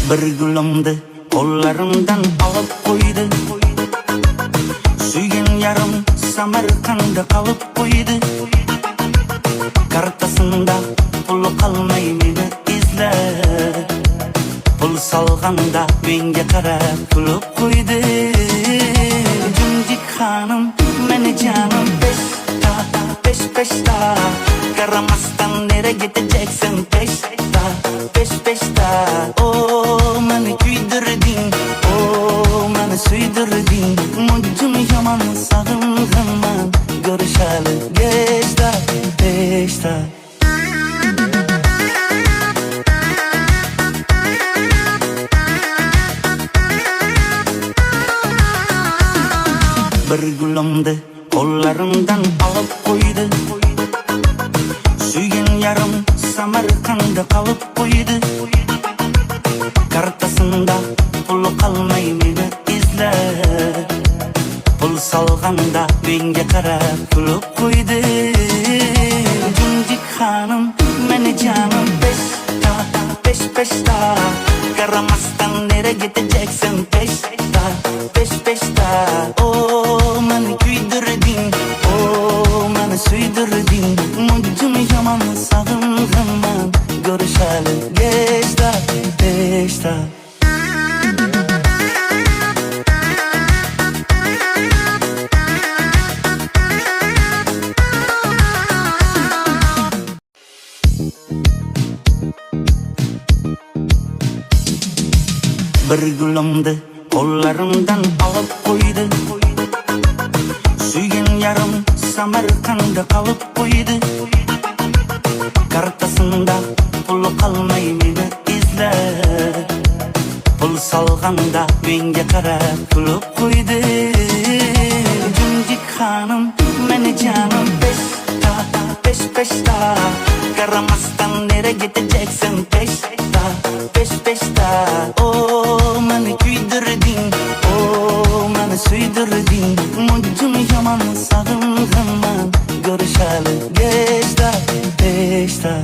Bir gülümdi kollarımdan alıp koydu. Suygan yarım Samarqandda kalıp koydu. Kartasında pul kalmay meni izle. Pul salganda menga qarab kulib koydu. Jimjit hanım meni canım peşta Karamasdan nereye gideceksin peşta Oh meni kuydirdin Oh meni suydirdin Muncum yaman sağınğanman Görüşeli geçta peşta Bir gülümdi kollarımdan alıp koydu. Suygan yarım Samarqandda kalıp koydu. Kartasında pul kalmay meni izle. Pul salganda menga qarab kulib koydu. Jimjit hanım meni canım peşta Karamasdan nereye gideceksin peşta Oh meni kuydirdin Oh meni suydirdin Muncum yaman sağınğanman Görüşeli geçta peşta Bir gülümdi kollarımdan alıp koydu. Suygan yarım Samarqandda kalıp koydu. Kartasında pul kalmay meni izle. Pul salganda menga qarab kulib koydu. Jimjit hanım meni canım peşta Karamasdan nereye gideceksin peşta Oh meni kuydirdin Oh meni suydirdin Muncum yaman sağınğanman Görüşeli geçta peşta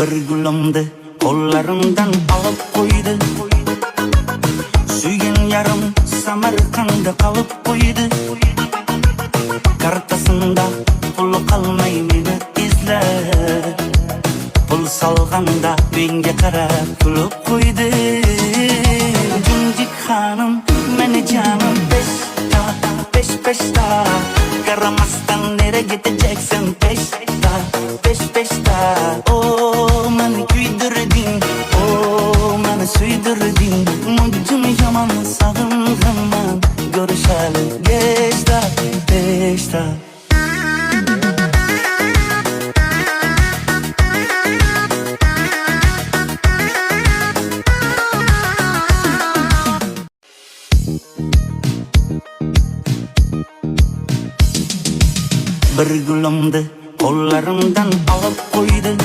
Bir gülümdi kollarımdan alıp koydu. Suygan yarım Samarqandda kalıp koydu. Kartasında pul kalmay meni izle. Pul salganda menga qarab kulib koydu. Jimjit hanım meni canım peşta Karamasdan nereye gideceksin peşta Oh meni kuydirdin Oh meni suydirdin Muncum yaman sağınğanman Görüşeli geçta peşta Bir gülümdi kollarımdan alıp koydu.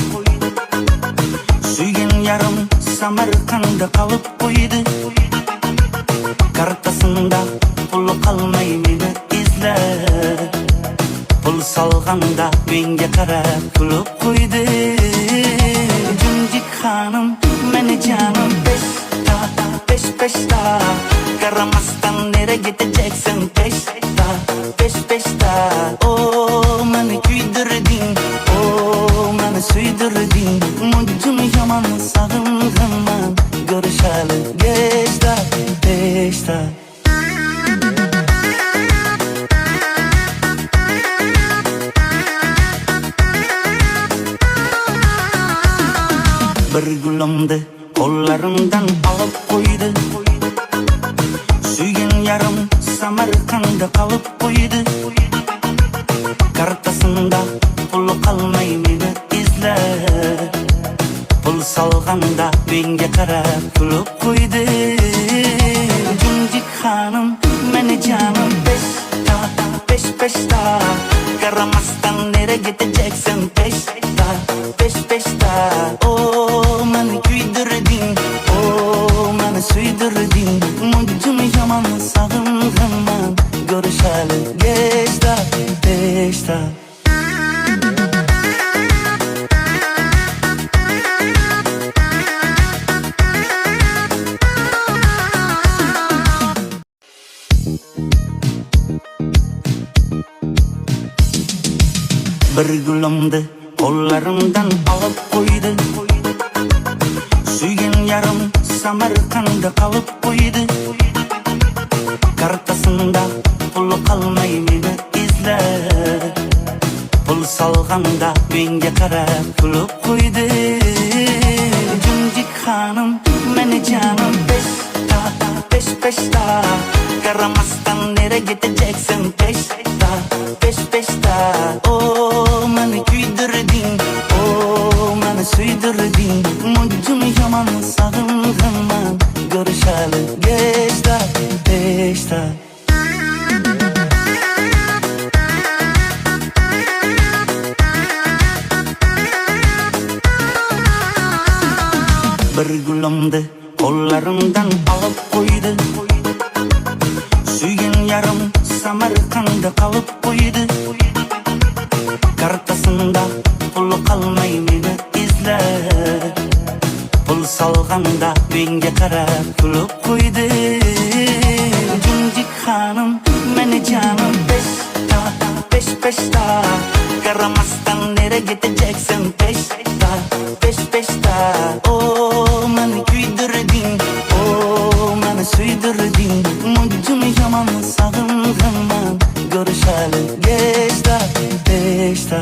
Suygan yarım Samarqandda kalıp koydu. Kartasında pul kalmay meni izle. Pul salganda menga qarab kulib koydu. Jimjit hanım meni canım peşta Karamasdan nereye gideceksin peşta Oh meni kuydirdin Oh meni suydirdin Muncum yaman sağınğanman Görüşeli geçta peşta Bir gülümdi kollarımdan alıp koydu. Suygan yarım Samarqandda kalıp koydu. Kartasında pul kalmay meni izle. Pul salganda menga qarab kulib koydu. Jimjit hanım meni canım peşta Karamasdan nereye gideceksin peşta Oh meni kuydirdin Oh meni suydirding, muncum yaman sağınganman. Görüşeli geçta, geçta. Bir gülümdü kollarımdan alıp koydu. Suyun yarım Samarkand'da kalıp koydu. Kartasında pulu kalmay meni izler. Pul salganda menga karab kulub koydu. Cimcik hanım meni canım peşta. Karamasdan nere gideceksin peşta. Oh meni kuydirdin, oh meni suydirdin. Muncum yaman sağınganman. Görüşeli geçta, geçta. Bir gülümdü kollarımdan alıp koydu. Suyun yarım Samarkand'da kalıp koydu. Kartasında pulu kalmay meni izler. Pul salganda menga karab kulub koydu. Cimcik hanım meni canım peşta. Karamasdan nere gideceksin peşta. Oh meni kuydirdin, oh meni suydirdin. Muncum yaman sağınganman. Görüşeli geçta, geçta.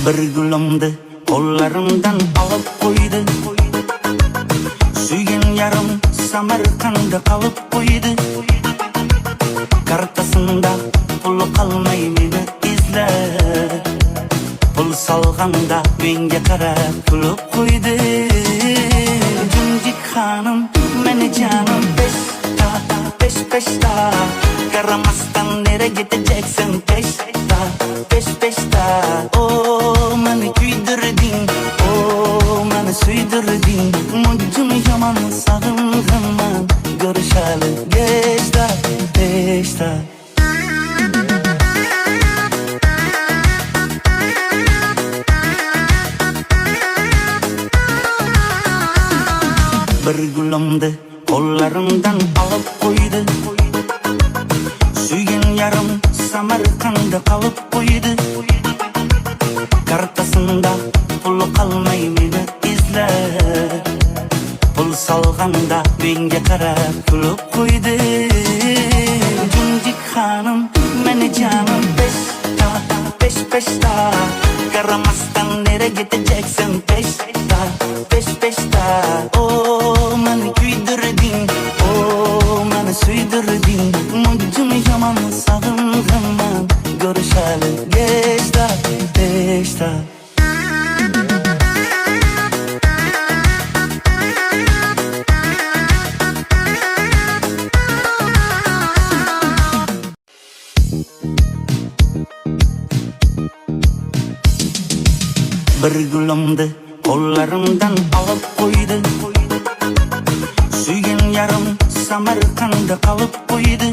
Bir gülümdü kollarımdan alıp koydu. Suyun yarım Samarkand'da kalıp koydu. Kartasında pulu kalmay meni izler. Pul salganda menga karab kulub koydu. Cimcik hanım meni canım peşta. Karamasdan nere gideceksin peşta. Oh meni kuydirdin, oh meni suydirdin. Muncum yaman sağınganman. Görüşeli geçta, geçta. Bir gülümdü kollarımdan alıp koydu. Suyun yarım Samarkand'da kalıp koydu. Kartasında pulu kalmay meni izler. Pul salganda menga karab kulub koydu. Cimcik hanım meni canım peşta. Karamasdan nere gideceksin peşta. Oh meni kuydirdin, oh meni suydirdin. Muncum yaman sağınganman. Görüşeli geçta, geçta. Bir gülümdü kollarımdan alıp koydu. Suyun yarım Samarkand'da kalıp koydu.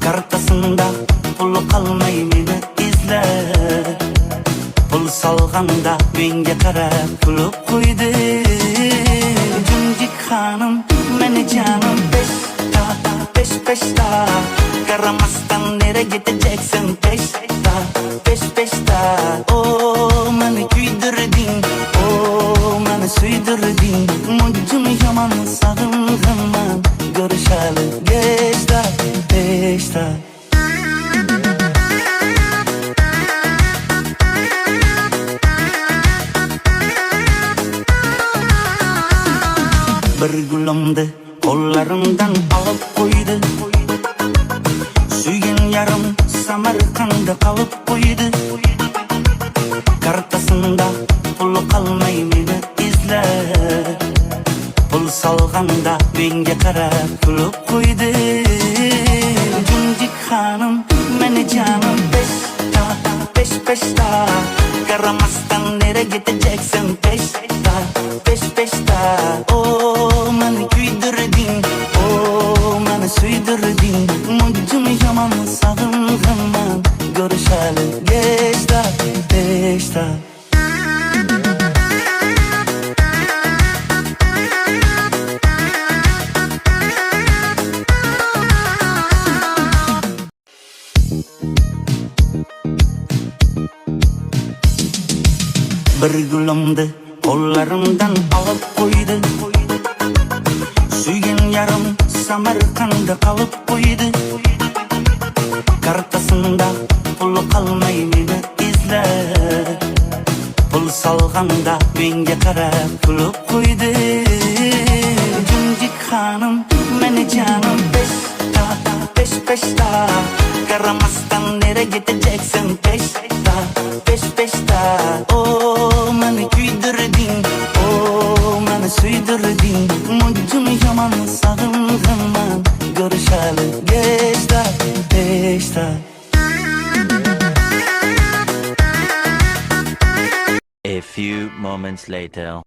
Kartasında pulu kalmay meni izler. Pul salganda menga karab kulub koydu. Cimcik hanım meni canım peşta. Karamasdan nere gideceksin peşta. Oh meni kuydirdin, oh meni suydirdin. Muncum yaman sağınganman. Görüşeli geçta, geçta. Bir gülümdü kollarımdan alıp koydu. Suyun yarım Samarkand'da kalıp koydu. Kartasında pulu kalmay meni izler. Pul salganda menga qarab kulib qo'ydi. Junjik xonim meni jonim pesh-peshta qaramasdan nereye gideceksin pesh-peshta. Oh meni kuydirding, oh meni suydirding, mujjim yomon sog'inganman. Görüşeli geçta. Bir gülümdü kollarımdan alıp koydu. Suygan yarım Samarqandda kalıp koydu. Kartasında pulu kalmay meni izler. Pul salganda menga qarab kulib qo'ydi. Junjik xonim meni jonim pesh-peshta qaramasdan nereye gideceksin pesh-peshta. Oh meni kuydirding, oh meni suydirding, mujjim yomon sog'inganman. Görüşeli geçta. A few moments later.